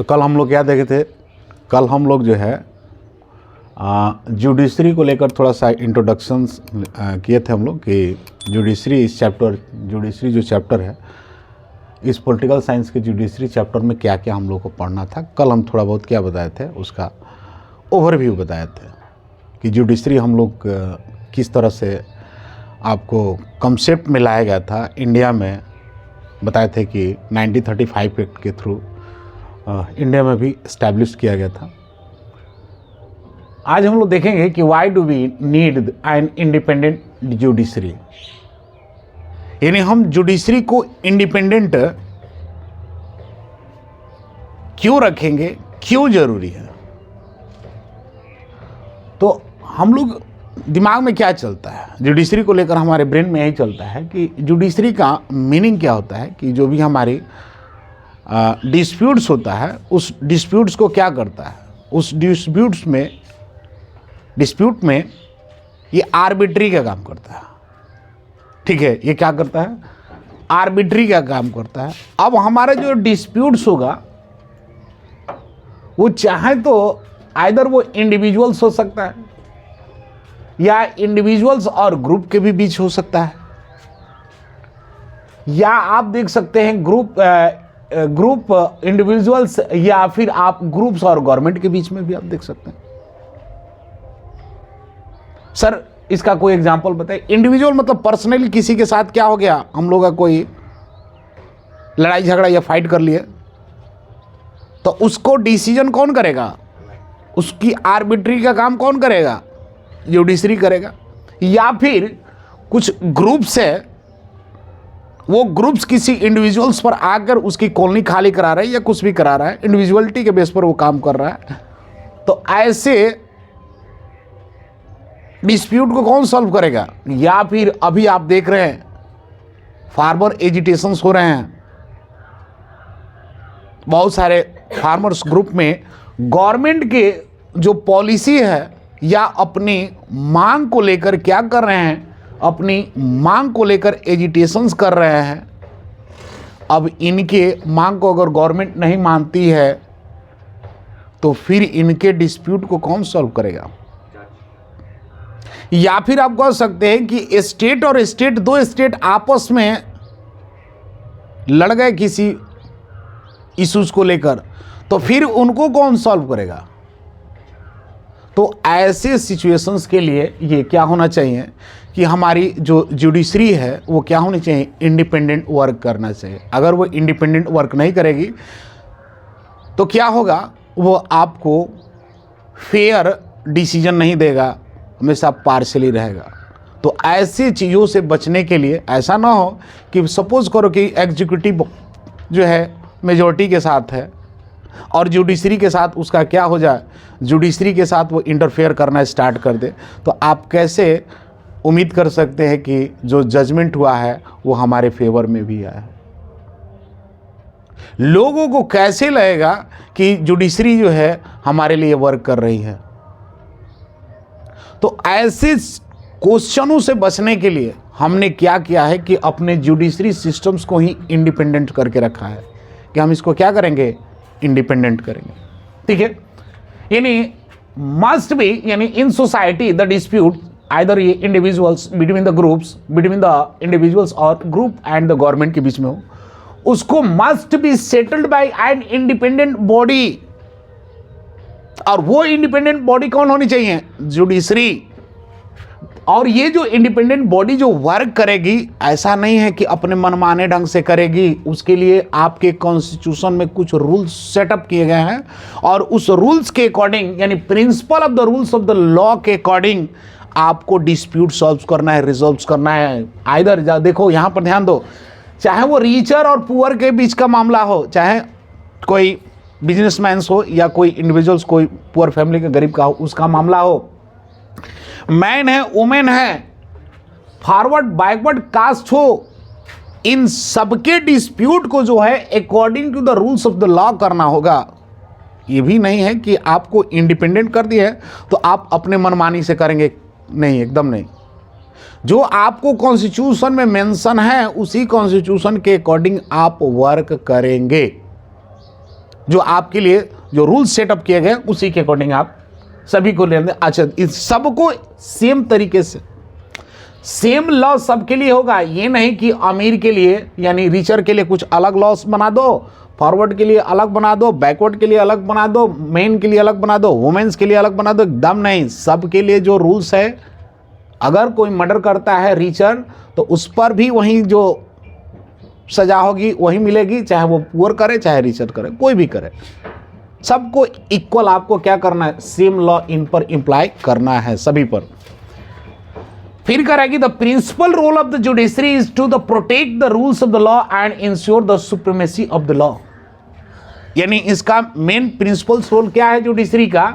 तो कल हम लोग क्या देखे थे, कल हम लोग जो है जुडिशरी को लेकर थोड़ा सा इंट्रोडक्शंस किए थे हम लोग कि जुडिशरी इस चैप्टर, जुडिशरी जो चैप्टर है इस पॉलिटिकल साइंस के जुडिशरी चैप्टर में क्या क्या हम लोग को पढ़ना था। कल हम थोड़ा बहुत क्या बताए थे उसका ओवरव्यू बताए थे कि जुडिशरी हम लोग किस तरह से आपको कंसेप्ट में लाया गया था इंडिया में। बताए थे कि 1935 एक्ट के थ्रू इंडिया में भी इस्टेब्लिश किया गया था। आज हम लोग देखेंगे कि why do we need an independent judiciary, यानी हम जुडिशरी को इंडिपेंडेंट क्यों रखेंगे, क्यों जरूरी है। तो हम लोग दिमाग में क्या चलता है जुडिशरी को लेकर, हमारे ब्रेन में यही चलता है कि जुडिशरी का मीनिंग क्या होता है कि जो भी हमारी डिस्प्यूट्स होता है उस डिस्प्यूट्स को क्या करता है, उस डिस्प्यूट में ये आर्बिट्री का काम करता है। ठीक है, ये क्या करता है, आर्बिट्री का काम करता है। अब हमारा जो डिस्प्यूट्स होगा वो चाहे तो आइदर वो इंडिविजुअल्स हो सकता है या इंडिविजुअल्स और ग्रुप के भी बीच हो सकता है, या आप देख सकते हैं ग्रुप इंडिविजुअल्स, या फिर आप ग्रुप्स और गवर्नमेंट के बीच में भी आप देख सकते हैं। सर इसका कोई एग्जांपल बताइए। इंडिविजुअल मतलब पर्सनली किसी के साथ क्या हो गया, हम लोग का कोई लड़ाई झगड़ा या फाइट कर लिए, तो उसको डिसीजन कौन करेगा, उसकी आर्बिट्री का काम कौन करेगा, जुडिशरी करेगा। या फिर कुछ ग्रुप्स है, वो ग्रुप्स किसी इंडिविजुअल्स पर आकर उसकी कॉलोनी खाली करा रहा है या कुछ भी करा रहा है, इंडिविजुअलिटी के बेस पर वो काम कर रहा है, तो ऐसे डिस्प्यूट को कौन सॉल्व करेगा। या फिर अभी आप देख रहे हैं फार्मर एजिटेशंस हो रहे हैं, बहुत सारे फार्मर्स ग्रुप में गवर्नमेंट के जो पॉलिसी है या अपनी मांग को लेकर क्या कर रहे हैं, अपनी मांग को लेकर एजिटेशंस कर रहे हैं। अब इनके मांग को अगर गवर्नमेंट नहीं मानती है तो फिर इनके डिस्प्यूट को कौन सॉल्व करेगा। या फिर आप कह सकते हैं कि स्टेट और स्टेट, दो स्टेट आपस में लड़ गए किसी इश्यूज को लेकर, तो फिर उनको कौन सॉल्व करेगा। तो ऐसे सिचुएशंस के लिए ये क्या होना चाहिए कि हमारी जो जुडिशरी है वो क्या होनी चाहिए, इंडिपेंडेंट वर्क करना चाहिए। अगर वो इंडिपेंडेंट वर्क नहीं करेगी तो क्या होगा, वो आपको फेयर डिसीजन नहीं देगा, हमेशा पार्शली रहेगा। तो ऐसी चीज़ों से बचने के लिए ऐसा ना हो कि सपोज करो कि एग्जीक्यूटिव जो है मेजॉरिटी के साथ है और जुडिशरी के साथ उसका क्या हो जाए, जुडिशरी के साथ वो इंटरफेयर करना स्टार्ट कर दे, तो आप कैसे उम्मीद कर सकते हैं कि जो जजमेंट हुआ है वो हमारे फेवर में भी आया। लोगों को कैसे लगेगा कि जुडिशरी जो है हमारे लिए वर्क कर रही है। तो ऐसे क्वेश्चनों से बचने के लिए हमने क्या किया है कि अपने जुडिशरी सिस्टम्स को ही इंडिपेंडेंट करके रखा है कि हम इसको क्या करेंगे, इंडिपेंडेंट करेंगे। ठीक है, यानी मस्ट बी, यानी in society the dispute either ये individuals between the groups, between the individuals और ग्रुप एंड द गवर्नमेंट के बीच में हो, उसको must be settled by an independent body. और वो इंडिपेंडेंट बॉडी कौन होनी चाहिए, जुडिशरी। और ये जो इंडिपेंडेंट बॉडी जो वर्क करेगी, ऐसा नहीं है कि अपने मनमाने ढंग से करेगी, उसके लिए आपके कॉन्स्टिट्यूशन में कुछ रूल्स सेटअप किए गए हैं और उस रूल्स के अकॉर्डिंग, यानी principle of the rules of the law के अकॉर्डिंग आपको डिस्प्यूट सॉल्व करना है, रिजॉल्व करना है। आइदर देखो यहाँ पर ध्यान दो, चाहे वो रिचर और पुअर के बीच का मामला हो, चाहे कोई बिजनेसमैन हो या कोई इंडिविजुअल्स, कोई पुअर फैमिली के गरीब का हो, उसका मामला हो, मैन है, वुमेन है, फॉरवर्ड बैकवर्ड कास्ट हो, इन सबके डिस्प्यूट को जो है according to the rules of the law करना होगा। ये भी नहीं है कि आपको इंडिपेंडेंट कर दिया है तो आप अपने मनमानी से करेंगे, नहीं, एकदम नहीं। जो आपको कॉन्स्टिट्यूशन में मेंशन है उसी कॉन्स्टिट्यूशन के अकॉर्डिंग आप वर्क करेंगे। जो आपके लिए जो रूल्स सेटअप किए गए उसी के अकॉर्डिंग आप सभी को लेने। अच्छा, इस सबको सेम तरीके से सेम लॉ सबके लिए होगा, ये नहीं कि अमीर के लिए यानी रिचर के लिए कुछ अलग लॉस बना दो, फॉरवर्ड के लिए अलग बना दो, बैकवर्ड के लिए अलग बना दो, मेन के लिए अलग बना दो, वुमेन्स के लिए अलग बना दो। एकदम नहीं, सबके लिए जो रूल्स है, अगर कोई मर्डर करता है रिचर तो उस पर भी वही जो सजा होगी वही मिलेगी, चाहे वो पुअर करे चाहे रिचर करे, कोई भी करे, सबको इक्वल आपको क्या करना है, सेम लॉ इन पर इंप्लाई करना है सभी पर। फिर करेगी the principal role of the judiciary is to the protect the rules of the law and ensure the supremacy of the law. यानी इसका मेन प्रिंसिपल रोल क्या है जुडिशरी का,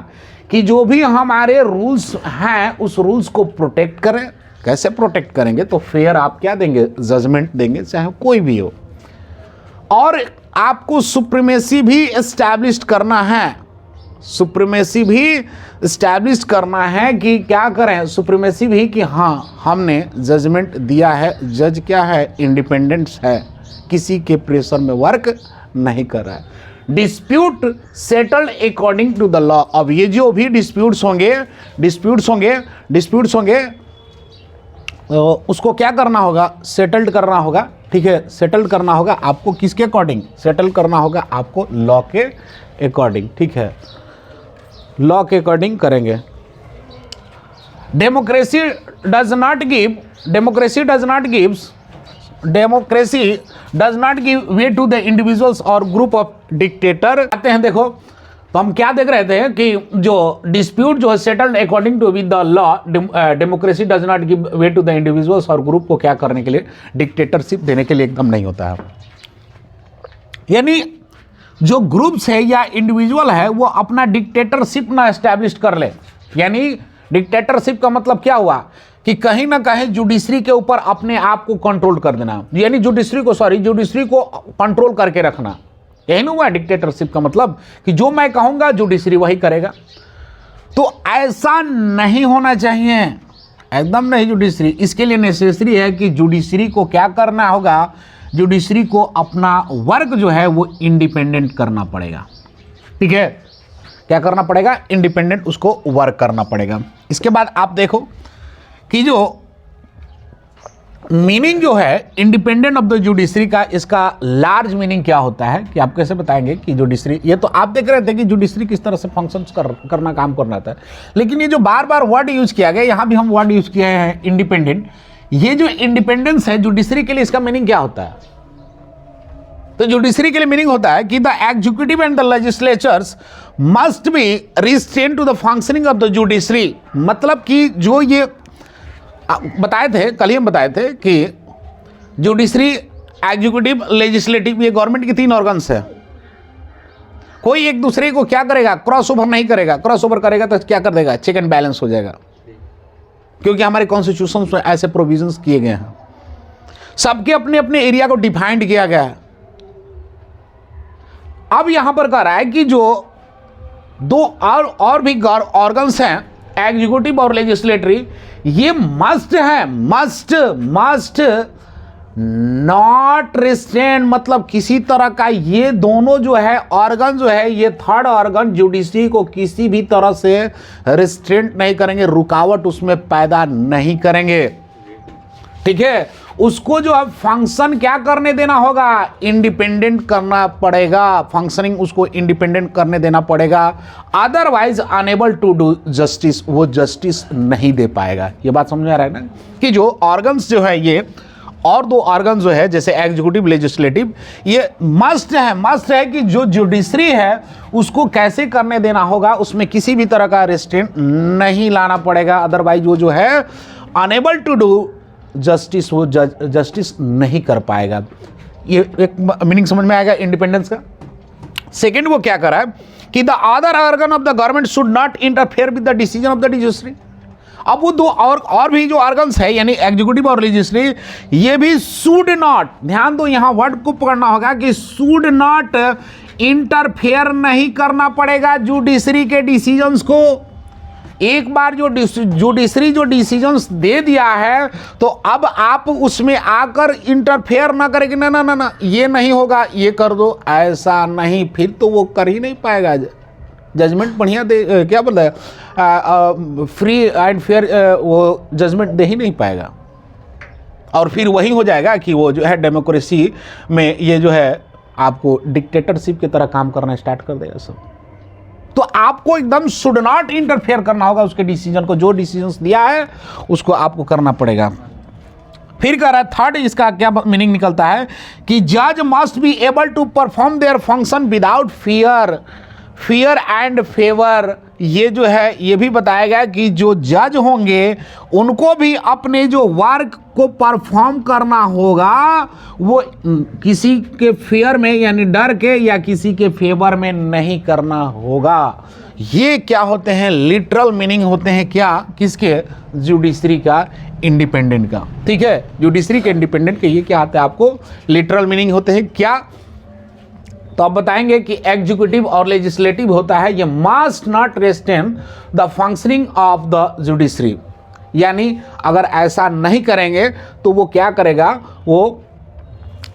कि जो भी हमारे रूल्स हैं उस रूल्स को प्रोटेक्ट करें। कैसे प्रोटेक्ट करेंगे, तो फेयर आप क्या देंगे, जजमेंट देंगे, चाहे कोई भी हो। और आपको सुप्रीमेसी भी एस्टैब्लिश करना है, सुप्रीमेसी भी एस्टैब्लिश करना है कि क्या करें, सुप्रीमेसी भी कि हाँ हमने जजमेंट दिया है, जज क्या है, इंडिपेंडेंस है, किसी के प्रेशर में वर्क नहीं कर रहा है। Dispute settled according to the law. अब ये जो भी डिस्प्यूट्स होंगे उसको क्या करना होगा, सेटल्ड करना होगा। ठीक है, सेटल्ड करना होगा आपको किसके अकॉर्डिंग, सेटल करना होगा आपको लॉ के अकॉर्डिंग। ठीक है, लॉ के अकॉर्डिंग करेंगे। Democracy does not give way to the individuals और ग्रुप ऑफ डिक्टेटर। आते हैं, देखो तो हम क्या देख रहे थे कि जो डिस्प्यूट जो है settled according to with the law, democracy does not give way to the individuals और ग्रुप को क्या करने के लिए, डिक्टेटरशिप देने के लिए एकदम नहीं होता है। यानी जो ग्रुप्स है या इंडिविजुअल है वो अपना डिक्टेटरशिप ना एस्टैब्लिश कर ले। यानी डिक्टेटरशिप का मतलब क्या हुआ कि कहीं ना कहीं जुडिशरी के ऊपर अपने आप को कंट्रोल कर देना, यानी जुडिशरी को कंट्रोल करके रखना, यही ना हुआ डिक्टेटरशिप का मतलब, कि जो मैं कहूंगा जुडिशरी वही करेगा। तो ऐसा नहीं होना चाहिए, एकदम नहीं जुडिशरी। इसके लिए नेसेसरी है कि जुडिशरी को क्या करना होगा, जुडिशरी को अपना वर्क जो है वो इंडिपेंडेंट करना पड़ेगा। ठीक है, क्या करना पड़ेगा, इंडिपेंडेंट उसको वर्क करना पड़ेगा। इसके बाद आप देखो कि जो मीनिंग जो है इंडिपेंडेंट ऑफ द जुडिशरी का, इसका लार्ज मीनिंग क्या होता है, कि आप कैसे बताएंगे कि जुडिशरी, ये तो आप देख रहे थे कि जुडिशरी किस तरह से फंक्शंस करना, काम करना था, लेकिन ये जो बार बार वर्ड यूज किया गया, यहां भी हम वर्ड यूज किए हैं इंडिपेंडेंट। ये जो इंडिपेंडेंस है जुडिशरी के लिए, इसका मीनिंग क्या होता है, तो जुडिशरी के लिए मीनिंग होता है कि the executive and the legislatures must be restrain to the functioning of the judiciary. मतलब कि जो ये बताए थे, कल ही हम बताए थे कि जुडिशरी, एग्जीक्यूटिव, लेजिस्लेटिव, ये गवर्नमेंट की 3 ऑर्गन्स है। कोई एक दूसरे को क्या करेगा, क्रॉस ओवर नहीं करेगा। क्रॉस ओवर करेगा तो क्या कर देगा, चेक एंड बैलेंस हो जाएगा, क्योंकि हमारे कॉन्स्टिट्यूशन में ऐसे प्रोविजंस किए गए हैं। सबके अपने अपने एरिया को डिफाइंड किया गया है। अब यहां पर कह रहा है कि जो 2 और भी ऑर्गन्स हैं, एग्जीक्यूटिव और लेजिस्लेटरी, ये मस्ट है, मस्ट नॉट रिस्ट्रेन, मतलब किसी तरह का ये दोनों जो है ऑर्गन जो है, ये थर्ड ऑर्गन जुडिशरी को किसी भी तरह से रिस्ट्रेंट नहीं करेंगे, रुकावट उसमें पैदा नहीं करेंगे। ठीक है, उसको जो है फंक्शन क्या करने देना होगा, इंडिपेंडेंट करना पड़ेगा, फंक्शनिंग उसको इंडिपेंडेंट करने देना पड़ेगा। Otherwise enable to do justice, वो जस्टिस नहीं दे पाएगा। ये बात समझ आ रहा है ना, कि जो ऑर्गन्स जो है ये और 2 ऑर्गन जो है जैसे एग्जीक्यूटिव, लेजिस्लेटिव, ये मस्ट है कि जो जुडिशरी है उसको कैसे करने देना होगा, उसमें किसी भी तरह का रेस्ट्रेंट नहीं लाना पड़ेगा। अदरवाइज वो जो है अनेबल टू डू जस्टिस, वो जस्टिस नहीं कर पाएगा। ये एक मीनिंग समझ में आएगा इंडिपेंडेंस का। सेकंड वो क्या कर रहा है कि the other organ of the government should not interfere with the decision of the judiciary. अब वो 2 और भी जो ऑर्गन्स है, यानी एग्जीक्यूटिव और लेजिस्लेटिव, ये भी शुड नॉट, ध्यान दो यहां वर्ड को पकड़ना होगा कि शुड नॉट इंटरफेयर नहीं करना पड़ेगा जुडिशरी के डिसीजंस को। एक बार जो जुडिशरी जो डिसीजंस दे दिया है तो अब आप उसमें आकर इंटरफेयर ना करेंगे, ना ना ना ना ये नहीं होगा, ये कर दो, ऐसा नहीं, फिर तो वो कर ही नहीं पाएगा। जजमेंट बढ़िया दे, क्या बोल रहा है, फ्री एंड फेयर वो जजमेंट दे ही नहीं पाएगा। और फिर वही हो जाएगा कि वो जो है डेमोक्रेसी में ये जो है आपको डिक्टेटरशिप की तरह काम करना स्टार्ट कर देगा सब। तो आपको एकदम शुड नॉट इंटरफेयर करना होगा उसके डिसीजन को, जो डिसीजन दिया है उसको आपको करना पड़ेगा। फिर कह रहा है थर्ड, इसका क्या मीनिंग निकलता है कि जज must be able to perform their function without fear and favour. ये जो है ये भी बताया गया कि जो जज होंगे उनको भी अपने जो वर्क को परफॉर्म करना होगा, वो किसी के फेयर में यानी डर के या किसी के फेवर में नहीं करना होगा। ये क्या होते हैं, लिटरल मीनिंग होते हैं क्या, किसके, जुडिशरी का, इंडिपेंडेंट का। ठीक है, जुडिशरी के इंडिपेंडेंट के ये क्या आते हैं आपको लिटरल मीनिंग होते हैं क्या। तो आप बताएंगे कि एग्जीक्यूटिव और लेजिस्लेटिव होता है, ये must not restrain the functioning of the judiciary, यानी अगर ऐसा नहीं करेंगे तो वो क्या करेगा, वो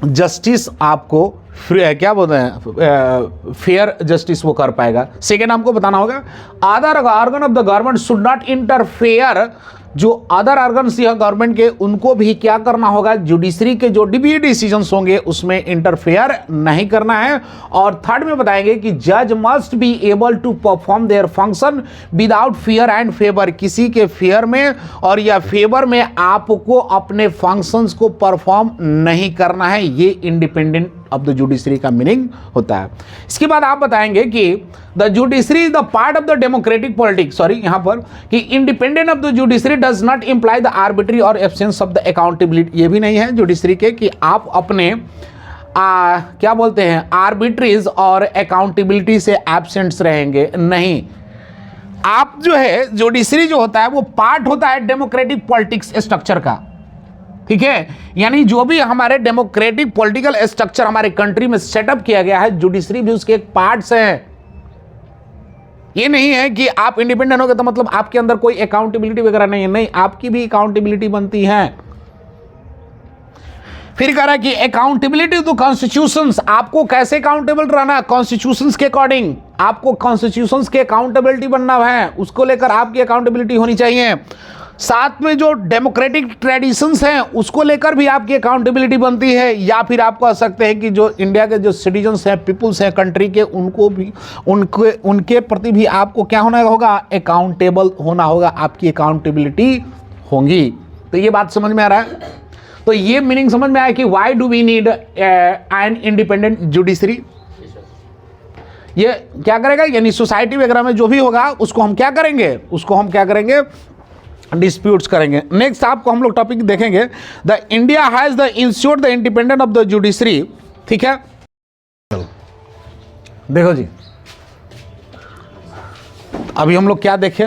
जस्टिस आपको क्या बोलते हैं, फेयर जस्टिस वो कर पाएगा। सेकेंड हमको बताना होगा other organ of the government should not interfere. जो अदर ऑर्गन्स या गवर्नमेंट के उनको भी क्या करना होगा, जुडिशरी के जो भी डिसीजंस होंगे उसमें इंटरफेयर नहीं करना है। और थर्ड में बताएंगे कि जज must be able to perform their function without fear and favour. किसी के फेयर में और या फेवर में आपको अपने फंक्शंस को परफॉर्म नहीं करना है। ये इंडिपेंडेंट ऑफ द जुडिशरी का मीनिंग होता है। इसके बाद आप बताएंगे कि the judiciary is the part of the democratic politics, sorry यहां पर कि independent of the judiciary does not imply the arbitrary और एब्सेंस ऑफ द अकाउंटेबिलिटी। ये भी नहीं है जुडिशरी के कि आप अपने क्या बोलते हैं आर्बिट्रीज और अकाउंटेबिलिटी से एब्सेंट्स रहेंगे, नहीं। आप जो है जुडिशरी जो होता है वो पार्ट होता है डेमोक्रेटिक पॉलिटिक्स स्ट्रक्चर का। ठीक है, यानी जो भी हमारे डेमोक्रेटिक पॉलिटिकल स्ट्रक्चर हमारे कंट्री में सेटअप किया गया है, जुडिशरी भी उसके एक पार्ट्स हैं। ये नहीं है कि आप इंडिपेंडेंट हो गए तो मतलब आपके अंदर कोई अकाउंटेबिलिटी वगैरह नहीं है, नहीं, आपकी भी अकाउंटेबिलिटी बनती है। फिर कह रहा है कि अकाउंटेबिलिटी टू कॉन्स्टिट्यूशंस, आपको कैसे अकाउंटेबल रहना है, कॉन्स्टिट्यूशंस के अकॉर्डिंग आपको कॉन्स्टिट्यूशंस के अकाउंटेबिलिटी बनना है, उसको लेकर आपकी अकाउंटेबिलिटी होनी चाहिए। साथ में जो डेमोक्रेटिक ट्रेडिशंस हैं उसको लेकर भी आपकी अकाउंटेबिलिटी बनती है। या फिर आप कह सकते हैं कि जो इंडिया के जो सिटीजन्स हैं, पीपुल्स हैं कंट्री के, उनको भी उनके प्रति भी आपको क्या होना होगा, अकाउंटेबल होना होगा, आपकी अकाउंटेबिलिटी होगी। तो ये बात समझ में आ रहा है। तो ये मीनिंग समझ में आया कि why do we need an independent judiciary. ये क्या करेगा, यानी सोसाइटी वगैरह में जो भी होगा उसको हम क्या करेंगे, उसको हम क्या करेंगे, डिस्प्यूट्स करेंगे। नेक्स्ट आपको हम लोग टॉपिक देखेंगे, the India has the insured the independent of the judiciary. ठीक है, देखो जी अभी हम लोग क्या देखें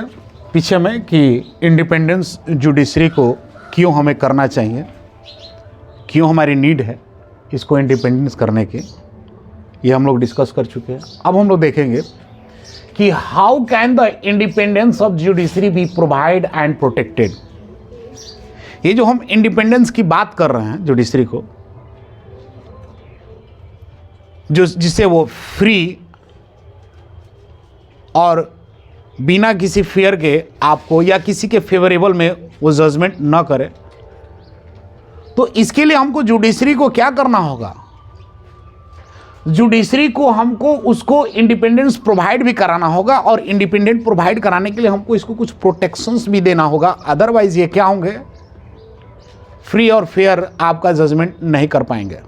पीछे में कि इंडिपेंडेंस जुडिशरी को क्यों हमें करना चाहिए, क्यों हमारी नीड है इसको इंडिपेंडेंस करने की, ये हम लोग डिस्कस कर चुके हैं। अब हम लोग देखेंगे कि how can the independence of judiciary be provide and protected. ये जो हम इंडिपेंडेंस की बात कर रहे हैं जुडिशरी को, जो जिससे वो फ्री और बिना किसी फेयर के आपको या किसी के फेवरेबल में वो जजमेंट ना करे, तो इसके लिए हमको जुडिशरी को क्या करना होगा, जुडिशरी को हमको उसको इंडिपेंडेंस प्रोवाइड भी कराना होगा। और इंडिपेंडेंट प्रोवाइड कराने के लिए हमको इसको कुछ प्रोटेक्शंस भी देना होगा, अदरवाइज ये क्या होंगे, फ्री और फेयर आपका जजमेंट नहीं कर पाएंगे।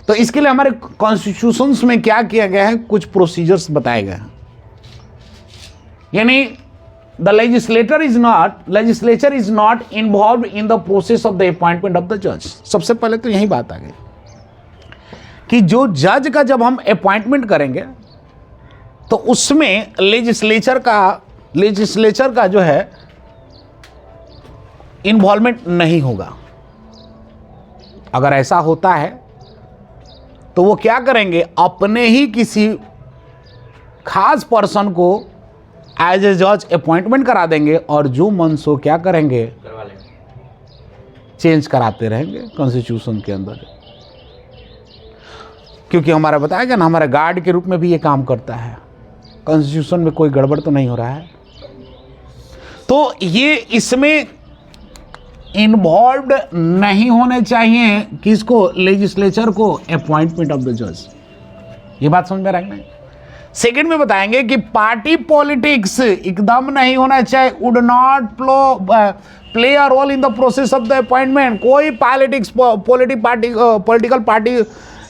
तो इसके लिए हमारे कॉन्स्टिट्यूशंस में क्या किया गया है, कुछ प्रोसीजर्स बताए गए हैं। यानी the legislature is not involve in the process of the appointment of the जज। सबसे पहले तो यही बात आ गई कि जो जज का जब हम अपॉइंटमेंट करेंगे तो उसमें लेजिस्लेचर का जो है इन्वॉल्वमेंट नहीं होगा। अगर ऐसा होता है तो वो क्या करेंगे, अपने ही किसी खास पर्सन को एज ए जज अपॉइंटमेंट करा देंगे और जो मन सो क्या करेंगे, चेंज कराते रहेंगे कॉन्स्टिट्यूशन के अंदर। क्योंकि हमारा बताया गया ना, हमारा गार्ड के रूप में भी ये काम करता है। कॉन्स्टिट्यूशन में कोई गड़बड़ तो नहीं हो रहा है, तो ये इसमें इन्वॉल्व नहीं होने चाहिए किसको, लेजिस्लेचर को, अपॉइंटमेंट ऑफ द जज। ये बात समझ में रखना है। सेकंड में बताएंगे कि पार्टी पॉलिटिक्स एकदम नहीं होना चाहिए, would not play a role in the process of the appointment. कोई पॉलिटिकल पार्टी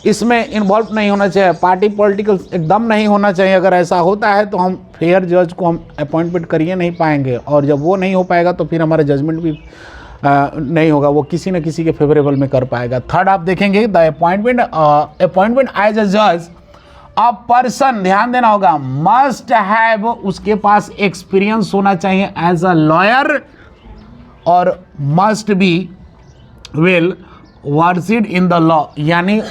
इसमें इन्वॉल्व नहीं होना चाहिए, पार्टी पॉलिटिकल एकदम नहीं होना चाहिए। अगर ऐसा होता है तो हम फेयर जज को हम अपॉइंटमेंट करिए नहीं पाएंगे, और जब वो नहीं हो पाएगा तो फिर हमारा जजमेंट भी नहीं होगा, वो किसी न किसी के फेवरेबल में कर पाएगा। थर्ड आप देखेंगे द अपॉइंटमेंट एज अ जज अ पर्सन, ध्यान देना होगा, मस्ट हैव, उसके पास एक्सपीरियंस होना चाहिए एज अ लॉयर, और must be well versed in the law, यानी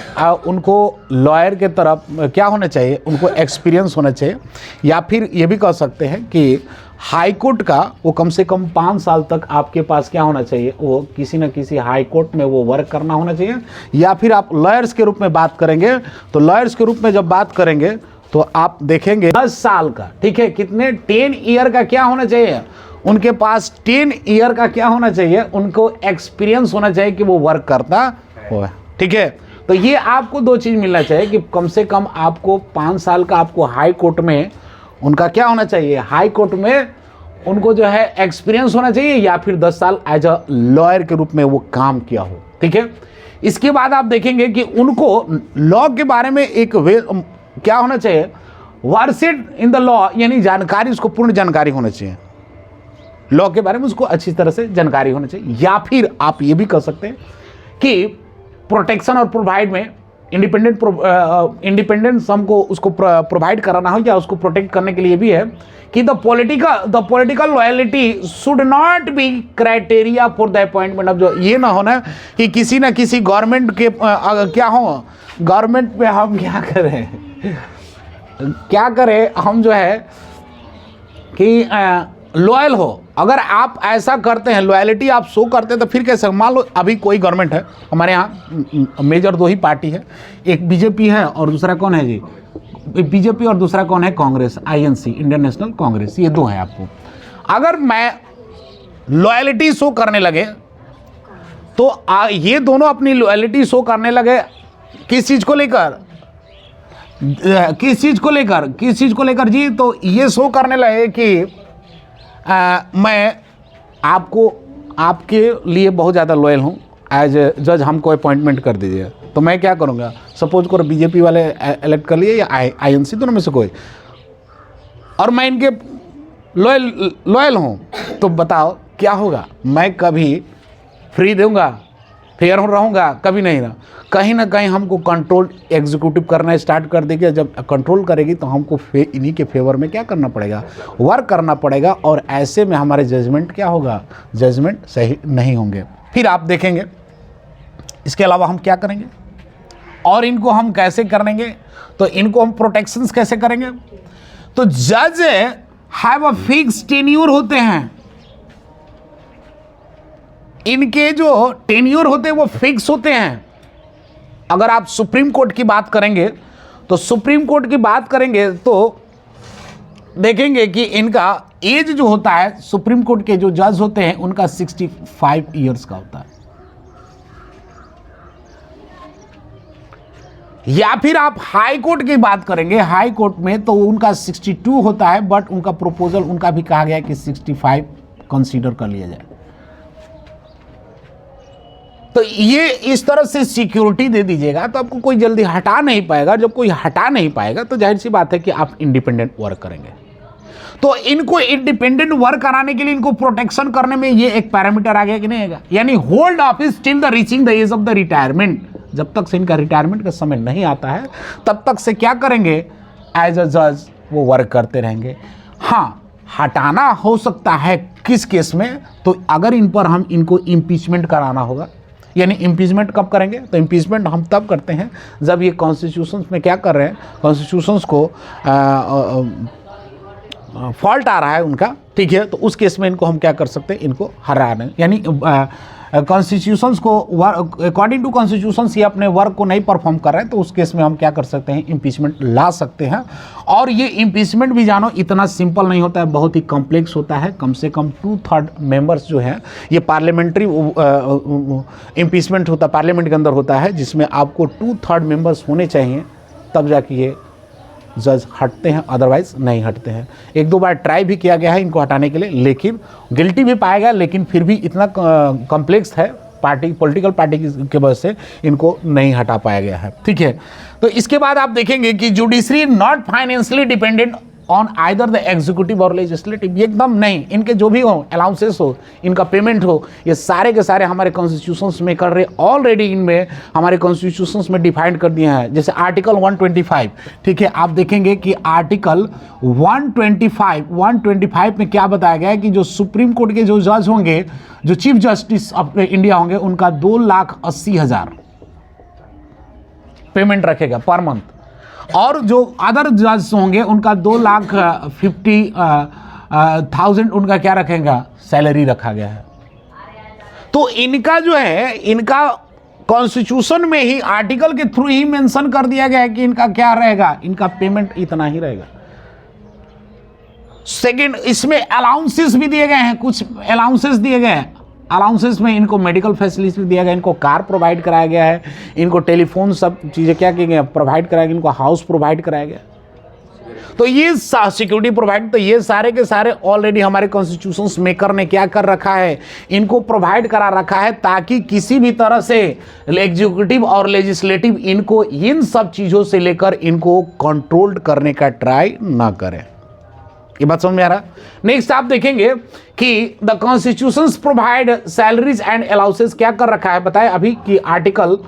उनको लॉयर के तरफ क्या होना चाहिए, उनको एक्सपीरियंस होना चाहिए। या फिर ये भी कह सकते हैं कि हाई कोर्ट का वो कम से कम 5 साल तक आपके पास क्या होना चाहिए, वो किसी न किसी हाई कोर्ट में वो वर्क करना होना चाहिए। या फिर आप लॉयर्स के रूप में बात करेंगे तो लॉयर्स के रूप में जब बात करेंगे तो आप देखेंगे 10 साल का, ठीक है, कितने 10 ईयर का क्या होना चाहिए, उनके पास 10 ईयर का क्या होना चाहिए, उनको एक्सपीरियंस होना चाहिए कि वो वर्क करता हो, ठीक है। तो ये आपको 2 चीज़ मिलना चाहिए कि कम से कम आपको 5 साल का आपको हाई कोर्ट में उनका क्या होना चाहिए, हाई कोर्ट में उनको जो है एक्सपीरियंस होना चाहिए, या फिर 10 साल एज अ लॉयर के रूप में वो काम किया हो, ठीक है। इसके बाद आप देखेंगे कि उनको लॉ के बारे में एक क्या होना चाहिए, वर्सिड इन द लॉ, यानी जानकारी, उसको पूर्ण जानकारी होना चाहिए लॉ के बारे में, उसको अच्छी तरह से जानकारी होना चाहिए। या फिर आप ये भी कह सकते हैं कि प्रोटेक्शन और प्रोवाइड में इंडिपेंडेंस हमको उसको प्रोवाइड कराना हो या उसको प्रोटेक्ट करने के लिए भी है कि the political loyalty should not be criteria for the appointment of, जो ये ना होना कि किसी ना किसी गवर्नमेंट के क्या हो, गवर्नमेंट में हम क्या करें हम जो है कि लॉयल हो। अगर आप ऐसा करते हैं, लॉयलिटी आप शो करते हैं, तो फिर कैसे, मान लो अभी कोई गवर्नमेंट है हमारे यहाँ, मेजर 2 ही पार्टी है, एक बीजेपी है और दूसरा कौन है जी, बीजेपी और दूसरा कौन है, Congress, INC, Indian national Congress, ये 2 है आपको। अगर मैं लॉयलिटी शो करने लगे तो ये दोनों अपनी लॉयलिटी शो करने लगे किस चीज़ को लेकर, किस चीज़ को लेकर जी, तो ये शो करने लगे कि मैं आपके लिए बहुत ज़्यादा लॉयल हूँ, एज ए जज हमको अपॉइंटमेंट कर दीजिए। तो मैं क्या करूँगा, सपोज करो बीजेपी वाले इलेक्ट कर लिए या INC, दोनों में से कोई, और मैं इनके लॉयल हूँ, तो बताओ क्या होगा, मैं कभी फ्री दूंगा, फेयर रहूँगा, कभी नहीं ना। कहीं ना कहीं हमको कंट्रोल एग्जीक्यूटिव करना स्टार्ट कर देगी। जब कंट्रोल करेगी तो हमको इन्हीं के फेवर में क्या करना पड़ेगा, वर्क करना पड़ेगा, और ऐसे में हमारे जजमेंट क्या होगा, जजमेंट सही नहीं होंगे। फिर आप देखेंगे इसके अलावा हम क्या करेंगे और इनको हम कैसे करेंगे, तो इनको हम प्रोटेक्शंस कैसे करेंगे। तो जज हैव अ फिक्स टेन्योर होते हैं, इनके जो टेन्योर होते हैं वो फिक्स होते हैं। अगर आप सुप्रीम कोर्ट की बात करेंगे तो सुप्रीम कोर्ट की बात करेंगे तो देखेंगे कि इनका एज जो होता है, सुप्रीम कोर्ट के जो जज होते हैं उनका 65 ईयर्स का होता है। या फिर आप हाई कोर्ट की बात करेंगे, हाई कोर्ट में तो उनका 62 होता है, बट उनका प्रपोजल उनका भी कहा गया कि 65 कंसीडर कर लिया जाए। तो ये इस तरह से सिक्योरिटी दे दीजिएगा तो आपको कोई जल्दी हटा नहीं पाएगा। जब कोई हटा नहीं पाएगा तो जाहिर सी बात है कि आप इंडिपेंडेंट वर्क करेंगे। तो इनको इंडिपेंडेंट वर्क कराने के लिए इनको प्रोटेक्शन करने में ये एक पैरामीटर आ गया कि नहीं आएगा, यानी hold office till the reaching the age of the retirement. जब तक से इनका रिटायरमेंट का समय नहीं आता है तब तक से क्या करेंगे, एज अ जज वो वर्क करते रहेंगे। हाँ, हटाना हो सकता है किस केस में, तो अगर इन पर हम इनको इम्पीचमेंट कराना होगा। यानी इम्पीचमेंट कब करेंगे, तो इम्पीचमेंट हम तब करते हैं जब ये कॉन्स्टिट्यूशंस में क्या कर रहे हैं, कॉन्स्टिट्यूशंस को फॉल्ट आ रहा है उनका, ठीक है, तो उस केस में इनको हम क्या कर सकते हैं, इनको हराने, यानी कॉन्स्टिट्यूशंस को अकॉर्डिंग टू कॉन्स्टिट्यूशंस ये अपने वर्क को नहीं परफॉर्म कर रहे हैं, तो उस केस में हम क्या कर सकते हैं, इम्पीचमेंट ला सकते हैं। और ये इम्पीचमेंट भी जानो इतना सिंपल नहीं होता है, बहुत ही कॉम्प्लेक्स होता है। कम से कम 2/3 मेंबर्स जो है, ये पार्लियामेंट्री इम्पीचमेंट होता है, पार्लियामेंट के अंदर होता है, जिसमें आपको 2/3 मेंबर्स होने चाहिए, तब जाके ये जज हटते हैं, अदरवाइज नहीं हटते हैं। 1-2 बार ट्राई भी किया गया है इनको हटाने के लिए, लेकिन गिल्टी भी पाया गया, लेकिन फिर भी इतना कॉम्प्लेक्स है पार्टी, पॉलिटिकल पार्टी की वजह से इनको नहीं हटा पाया गया है, ठीक है। तो इसके बाद आप देखेंगे कि judiciary not financially dependent on either the executive और लेजिस्लेटिव, एकदम नहीं, इनके जो भी हो अलाउंसेस हो, इनका पेमेंट हो, ये सारे के सारे हमारे कॉन्स्टिट्यूशंस में कर रहे, ऑलरेडी इनमें हमारे कॉन्स्टिट्यूशंस में डिफाइंड कर दिया है। जैसे आर्टिकल 125, ठीक है, आप देखेंगे कि आर्टिकल 125 में क्या बताया गया है कि जो सुप्रीम कोर्ट के जो जज होंगे, जो चीफ जस्टिस ऑफ इंडिया होंगे, उनका 2,80,000 पेमेंट रखेगा पर मंथ, और जो अदर जज होंगे उनका 2,50,000 उनका क्या रखेगा, सैलरी रखा गया है। तो इनका जो है, इनका कॉन्स्टिट्यूशन में ही आर्टिकल के थ्रू ही मेंशन कर दिया गया है कि इनका क्या रहेगा, इनका पेमेंट इतना ही रहेगा। सेकंड, इसमें अलाउंसेस भी दिए गए हैं, कुछ अलाउंसेस दिए गए हैं। अलाउंसेस में इनको मेडिकल फैसिलिटी दिया गया, इनको कार प्रोवाइड कराया गया है, इनको टेलीफोन सब चीज़ें क्या किए गए, प्रोवाइड कराया गया, इनको हाउस प्रोवाइड कराया गया, तो ये सिक्योरिटी प्रोवाइड, तो ये सारे के सारे ऑलरेडी हमारे कॉन्स्टिट्यूशंस मेकर ने क्या कर रखा है, इनको प्रोवाइड करा रखा है, ताकि किसी भी तरह से एग्जीक्यूटिव और लेजिस्लेटिव इनको इन सब चीज़ों से लेकर इनको कंट्रोल करने का ट्राई ना करें। ये बात समझ में आ रहा है। नेक्स्ट आप देखेंगे कि the constitutions provide salaries and allowances, क्या कर रखा है बताए अभी कि आर्टिकल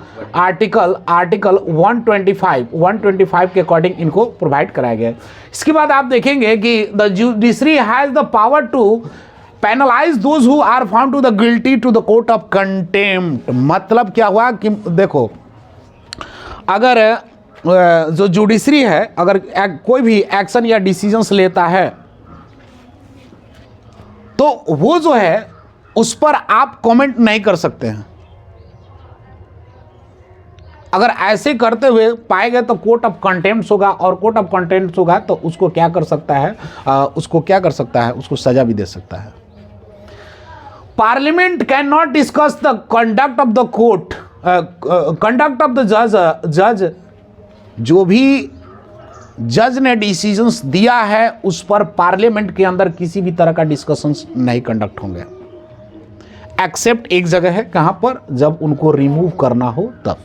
125 के अकॉर्डिंग इनको प्रोवाइड कराया गया है। इसके बाद आप देखेंगे कि the judiciary has the power to penalise those who are found to the guilty to the court of contempt. मतलब क्या हुआ कि देखो, अगर जो जुडिशरी है, अगर कोई भी एक्शन या डिसीजंस लेता है, तो वो जो है उस पर आप कमेंट नहीं कर सकते हैं। अगर ऐसे करते हुए पाए गए तो कोर्ट ऑफ कंटेम्प्ट होगा, और कोर्ट ऑफ कंटेम्प्ट होगा तो उसको क्या कर सकता है, उसको सजा भी दे सकता है। Parliament can not discuss the conduct of the court, conduct of the जज। जो भी जज ने डिसीजंस दिया है उस पर पार्लियामेंट के अंदर किसी भी तरह का डिस्कशंस नहीं कंडक्ट होंगे, एक्सेप्ट एक जगह है, कहां पर, जब उनको रिमूव करना हो तब।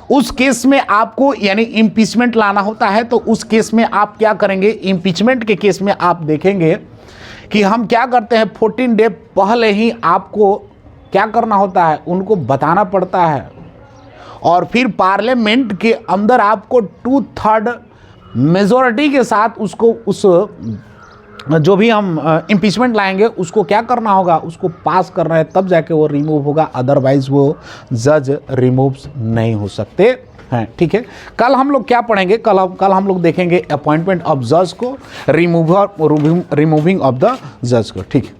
उस केस में आपको यानी इम्पीचमेंट लाना होता है, तो उस केस में आप क्या करेंगे, इम्पीचमेंट के केस में आप देखेंगे कि हम क्या करते हैं, 14 डे पहले ही आपको क्या करना होता है, उनको बताना पड़ता है, और फिर पार्लियामेंट के अंदर आपको 2/3 मेजॉरिटी के साथ उसको, उस जो भी हम इम्पीचमेंट लाएंगे उसको क्या करना होगा, उसको पास करना है, तब जाके वो रिमूव होगा, अदरवाइज वो जज रिमूव नहीं हो सकते हैं, ठीक है। कल हम लोग क्या पढ़ेंगे, कल हम लोग देखेंगे अपॉइंटमेंट ऑफ जज को, रिमूविंग ऑफ द जज को, ठीक है।